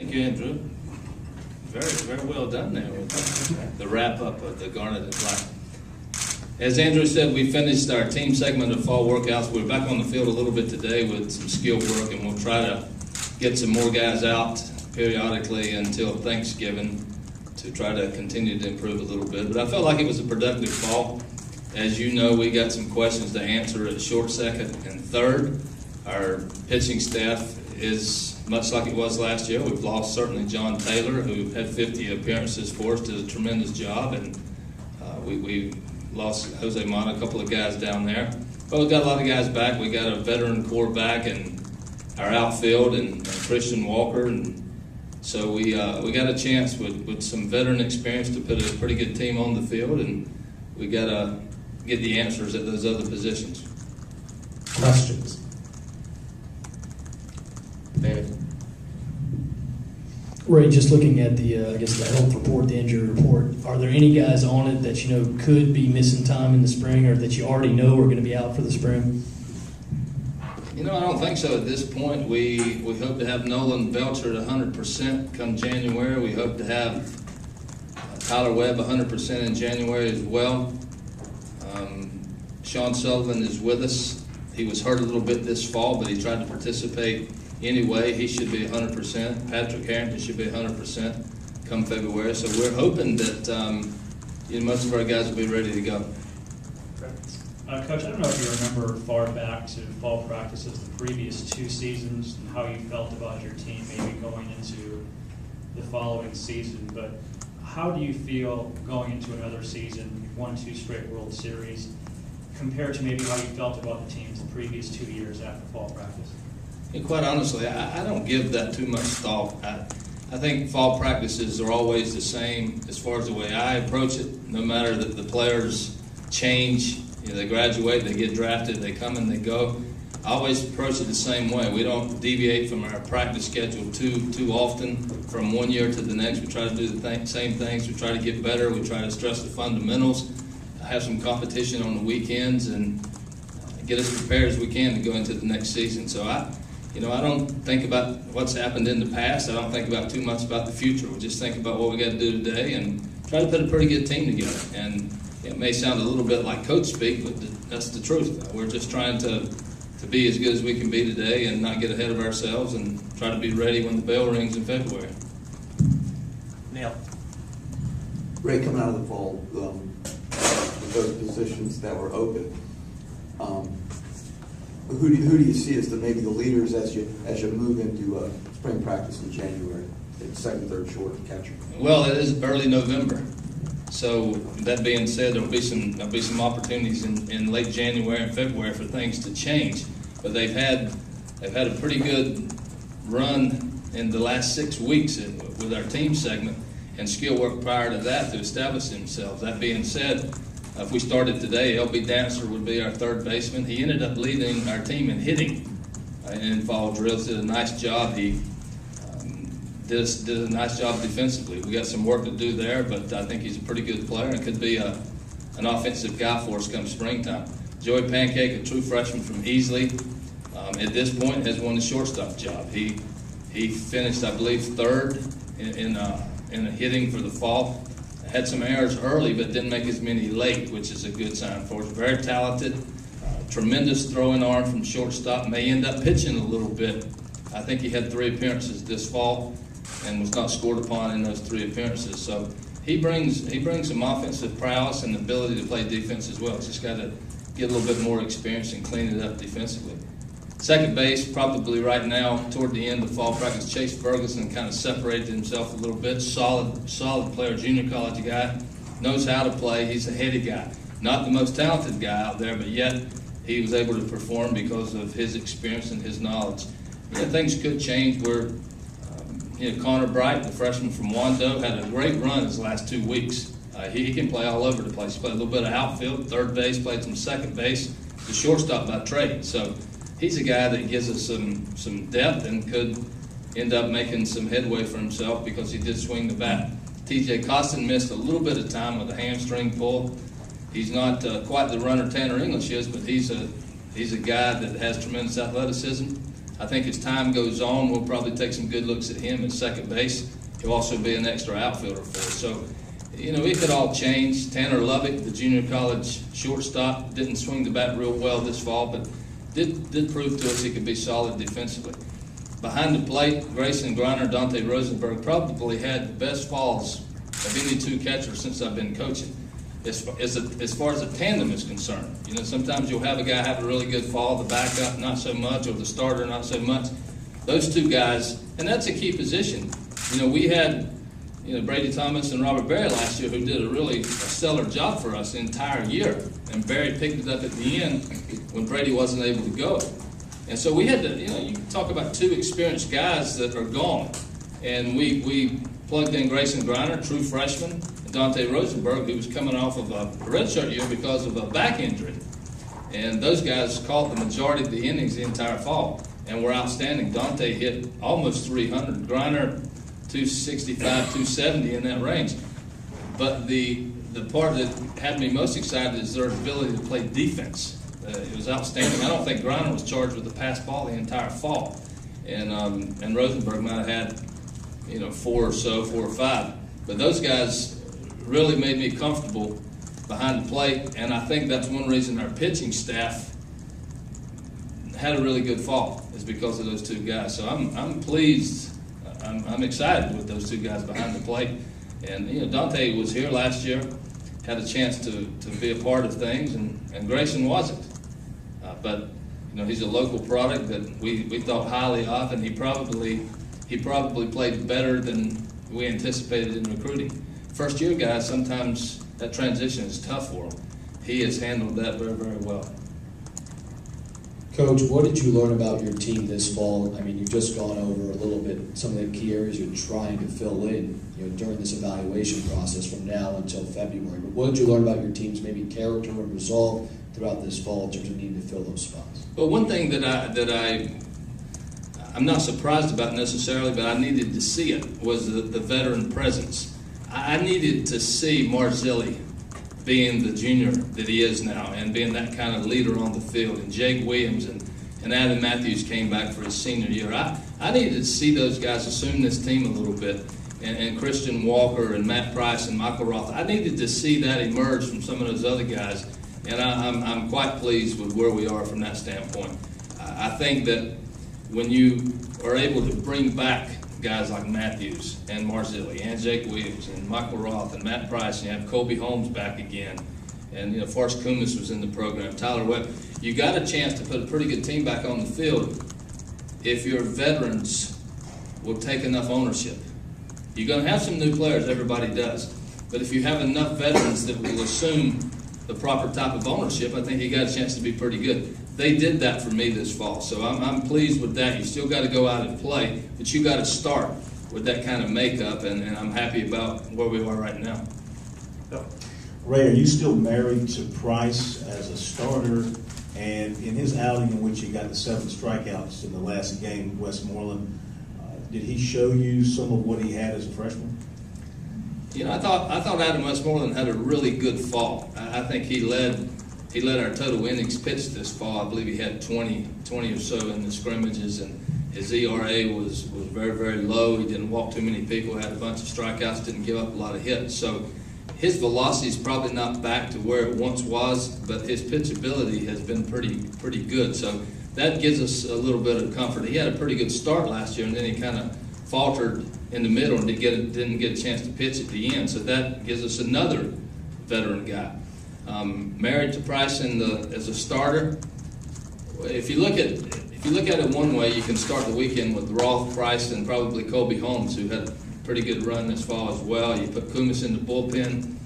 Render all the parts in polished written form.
Thank you, Andrew. Very well done there with the wrap-up of the Garnet and Black. As Andrew said, we finished our team segment of fall workouts. We're back on the field a little bit today with some skill work, and we'll try to get some more guys out periodically until Thanksgiving to try to continue to improve a little bit. But I felt like it was a productive fall. As you know, we got some questions to answer at short, second, and third. Our pitching staff is much like it was last year. We've lost certainly John Taylor, who had 50 appearances for us, did a tremendous job, and we lost Jose Mata, a couple of guys down there. But we've got a lot of guys back. We got a veteran core back in our outfield and Christian Walker, and so we got a chance with some veteran experience to put a pretty good team on the field, and we got to get the answers at those other positions. Questions? David? Ray, just looking at the health report, the injury report, are there any guys on it that you know could be missing time in the spring, or that you already know are going to be out for the spring? You know, I don't think so at this point. We hope to have Nolan Belcher at 100% come January. We hope to have Tyler Webb 100% in January as well. Sean Sullivan is with us. He was hurt a little bit this fall, but he tried to participate anyway. He should be 100%. Patrick Harrington should be 100% come February. So we're hoping that most of our guys will be ready to go. Coach, I don't know if you remember far back to fall practices the previous 2 seasons and how you felt about your team maybe going into the following season, but how do you feel going into another season? You've won 2 straight World Series, compared to maybe how you felt about the teams the previous 2 years after fall practice? And quite honestly, I don't give that too much thought. I think fall practices are always the same as far as the way I approach it, no matter that the players change. You know, they graduate, they get drafted, they come and they go. I always approach it the same way. We don't deviate from our practice schedule too often from one year to the next. We try to do the same things. We try to get better. We try to stress the fundamentals, have some competition on the weekends, and get as prepared as we can to go into the next season. So I don't think about what's happened in the past. I don't think about too much about the future. We just think about what we got to do today and try to put a pretty good team together. And it may sound a little bit like coach speak, but that's the truth. We're just trying to be as good as we can be today and not get ahead of ourselves and try to be ready when the bell rings in February. Neil. Ray, coming out of the fall, with those positions that were open, who do you see as maybe the leaders as you move into spring practice in January, second, third, short, catcher? Well, it is early November, so that being said, there'll be some opportunities in late January and February for things to change. But they've had a pretty good run in the last 6 weeks with our team segment and skill work prior to that to establish themselves. That being said, if we started today, LB Dancer would be our third baseman. He ended up leading our team in hitting in fall drills. Did a nice job. He did a nice job defensively. We got some work to do there, but I think he's a pretty good player and could be an offensive guy for us come springtime. Joey Pancake, a true freshman from Easley, at this point has won the shortstop job. He finished, I believe, third in hitting for the fall. Had some errors early, but didn't make as many late, which is a good sign for us. Very talented, tremendous throwing arm from shortstop. May end up pitching a little bit. I think he had 3 appearances this fall and was not scored upon in those 3 appearances. So he brings some offensive prowess and the ability to play defense as well. He's just got to get a little bit more experience and clean it up defensively. Second base, probably right now, toward the end of fall practice, Chase Ferguson kind of separated himself a little bit. Solid player, junior college guy, knows how to play. He's a heady guy. Not the most talented guy out there, but yet he was able to perform because of his experience and his knowledge. Things could change where Connor Bright, the freshman from Wando, had a great run his last 2 weeks. He can play all over the place. He played a little bit of outfield, third base, played some second base, the shortstop by trade. So he's a guy that gives us some depth and could end up making some headway for himself because he did swing the bat. TJ Costin missed a little bit of time with a hamstring pull. He's not quite the runner Tanner English is, but he's a guy that has tremendous athleticism. I think as time goes on, we'll probably take some good looks at him at second base. He'll also be an extra outfielder for us. So, you know, it could all change. Tanner Lubbock, the junior college shortstop, didn't swing the bat real well this fall, but did prove to us he could be solid defensively. Behind the plate, Grayson Griner, Dante Rosenberg probably had the best falls of any two catchers since I've been coaching. As far as a tandem is concerned, you know, sometimes you'll have a guy have a really good fall, the backup not so much, or the starter not so much. Those two guys, and that's a key position. You know, we had, you know, Brady Thomas and Robert Berry last year who did a stellar job for us the entire year, and Berry picked it up at the end when Brady wasn't able to go. And so we had to, you know, you talk about two experienced guys that are gone, and we plugged in Grayson Griner, true freshman, and Dante Rosenberg, who was coming off of a redshirt year because of a back injury. And those guys caught the majority of the innings the entire fall and were outstanding. Dante hit almost 300, Griner 265, 270 in that range. But the part that had me most excited is their ability to play defense. It was outstanding. I don't think Griner was charged with the pass ball the entire fall. And Rosenberg might have had, you know, 4 or 5. But those guys really made me comfortable behind the plate, and I think that's one reason our pitching staff had a really good fall, is because of those two guys. So I'm pleased. I'm excited with those two guys behind the plate. And, you know, Dante was here last year, had a chance to be a part of things, and Grayson wasn't. But, you know, he's a local product that we thought highly of, and he probably played better than we anticipated in recruiting. First year guys, sometimes that transition is tough for him. He has handled that very, very well. Coach, what did you learn about your team this fall? I mean, you've just gone over a little bit some of the key areas you're trying to fill in, you know, during this evaluation process from now until February. But what did you learn about your team's maybe character and resolve throughout this fall in terms of needing to fill those spots? Well, one thing that I'm not surprised about necessarily, but I needed to see it, was the veteran presence. I needed to see Marzilli being the junior that he is now and being that kind of leader on the field. And Jake Williams and Adam Matthews came back for his senior year. I needed to see those guys assume this team a little bit. And Christian Walker and Matt Price and Michael Roth. I needed to see that emerge from some of those other guys. And I'm quite pleased with where we are from that standpoint. I think that when you are able to bring back guys like Matthews and Marzilli and Jake Williams and Michael Roth and Matt Price, and you have Kobe Holmes back again, and, you know, Forrest Kumis was in the program, Tyler Webb. You got a chance to put a pretty good team back on the field if your veterans will take enough ownership. You're going to have some new players, everybody does, but if you have enough veterans that will assume the proper type of ownership, I think you got a chance to be pretty good. They did that for me this fall, so I'm pleased with that. You still got to go out and play, but you got to start with that kind of makeup, and I'm happy about where we are right now. Ray, are you still married to Price as a starter? And in his outing in which he got the 7 strikeouts in the last game, Westmoreland, did he show you some of what he had as a freshman? You know, I thought Adam Westmoreland had a really good fall. I think he led our total innings pitched this fall. I believe he had 20 or so in the scrimmages, and his ERA was very, very low. He didn't walk too many people, had a bunch of strikeouts, didn't give up a lot of hits. So his velocity is probably not back to where it once was, but his pitchability has been pretty good. So that gives us a little bit of comfort. He had a pretty good start last year, and then he kind of faltered in the middle and didn't get a chance to pitch at the end. So that gives us another veteran guy. Married to Price as a starter. If you look at it one way, you can start the weekend with Roth, Price, and probably Kobe Holmes, who had a pretty good run this fall as well. You put Kumis in the bullpen.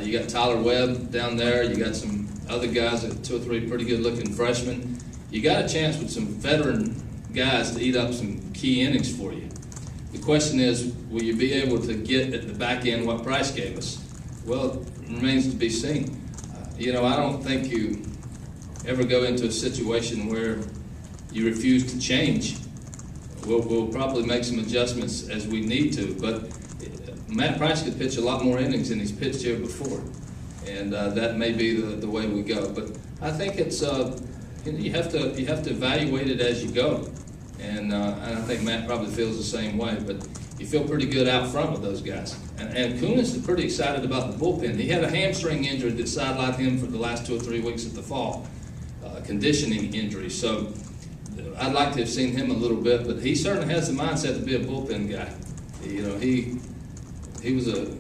You got Tyler Webb down there. You got some other guys, 2 or 3 pretty good-looking freshmen. You got a chance with some veteran guys to eat up some key innings for you. The question is, will you be able to get at the back end what Price gave us? Well, it remains to be seen. You know, I don't think you ever go into a situation where you refuse to change. We'll probably make some adjustments as we need to, but Matt Price could pitch a lot more innings than he's pitched here before, and that may be the way we go. But I think it's you have to evaluate it as you go. and I think Matt probably feels the same way. But you feel pretty good out front with those guys. And Kunis is pretty excited about the bullpen. He had a hamstring injury that sidelined him for the last 2 or 3 weeks of the fall, conditioning injury. So I'd like to have seen him a little bit, but he certainly has the mindset to be a bullpen guy. You know, he was a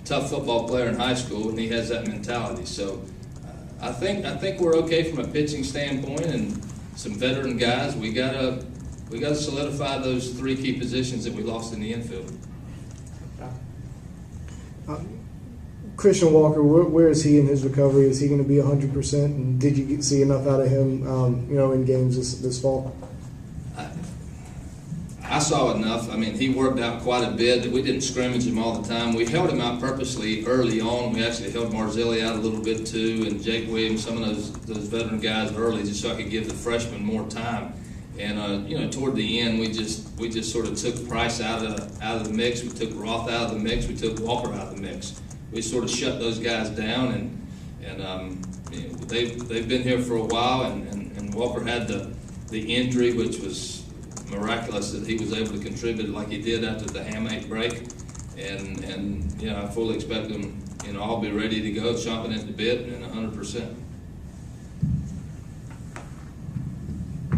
tough football player in high school, and he has that mentality. So I think we're okay from a pitching standpoint, and some veteran guys. We gotta solidify those 3 key positions that we lost in the infield. Christian Walker, where is he in his recovery? Is he going to be 100%? And did you see enough out of him, in games this fall? I saw enough. I mean, he worked out quite a bit. We didn't scrimmage him all the time. We held him out purposely early on. We actually held Marzilli out a little bit too, and Jake Williams, some of those veteran guys early, just so I could give the freshmen more time. And toward the end, we just sort of took Price out of the mix. We took Roth out of the mix. We took Walker out of the mix. We sort of shut those guys down, and they've been here for a while. And Walker had the injury, which was miraculous that he was able to contribute like he did after the hamate break. And I fully expect them. I'll be ready to go, chomping at the bit, and 100%.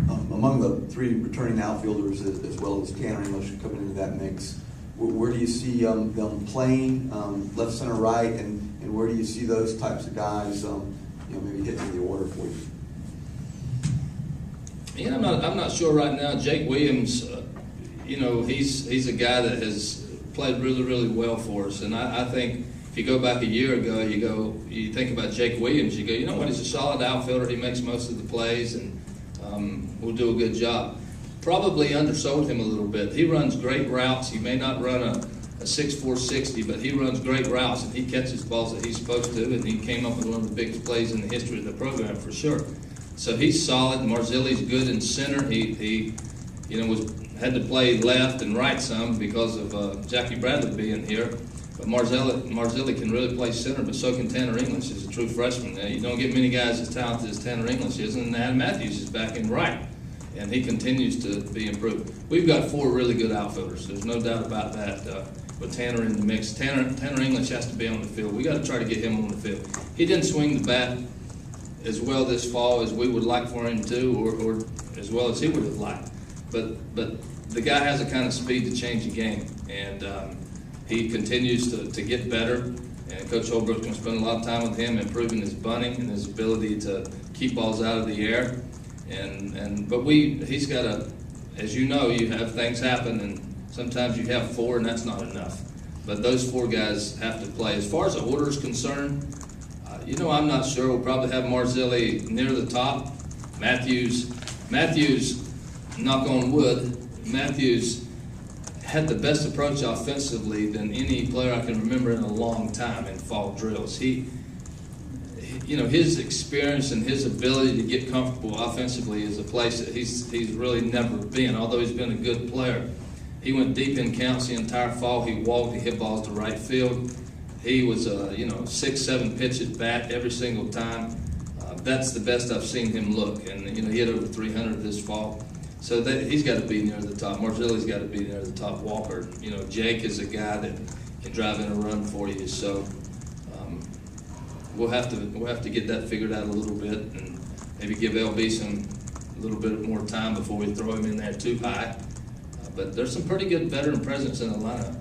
Among the 3 returning outfielders, as well as Tanner English coming into that mix, where do you see them playing, left, center, right, and where do you see those types of guys, maybe hitting the order for you? Yeah, I'm not sure right now. Jake Williams, he's a guy that has played really, really well for us, and I think if you go back a year ago, you think about Jake Williams, you go, you know what, he's a solid outfielder. He makes most of the plays, and we'll do a good job. Probably undersold him a little bit. He runs great routes. He may not run a 6'4", 60, but he runs great routes, and he catches balls that he's supposed to, and he came up with one of the biggest plays in the history of the program for sure. So he's solid. Marzilli's good in center. He had to play left and right some because of Jackie Bradley being here. But Marzilli can really play center, but so can Tanner English. He's a true freshman. Now, you don't get many guys as talented as Tanner English is, and Adam Matthews is back in right, and he continues to be improved. We've got 4 really good outfielders. There's no doubt about that. With Tanner in the mix, Tanner English has to be on the field. We got to try to get him on the field. He didn't swing the bat as well this fall as we would like for him to, or as well as he would have liked. But the guy has the kind of speed to change the game, and he continues to get better. And Coach Holbrook's going to spend a lot of time with him, improving his bunting and his ability to keep balls out of the air. But he's got as you know, you have things happen, and sometimes you have 4, and that's not enough. But those 4 guys have to play. As far as the order is concerned, I'm not sure. We'll probably have Marzilli near the top. Matthews, knock on wood, Matthews had the best approach offensively than any player I can remember in a long time in fall drills. His experience and his ability to get comfortable offensively is a place that he's really never been, although he's been a good player. He went deep in counts the entire fall. He walked, he hit balls to right field. He was 6-7 pitch at bat every single time. That's the best I've seen him look, and he had over 300 this fall. So he's got to be near the top. Marzilli's got to be near the top. Walker, Jake is a guy that can drive in a run for you. So we'll have to get that figured out a little bit, and maybe give LB a little bit more time before we throw him in there too high. But there's some pretty good veteran presence in the lineup.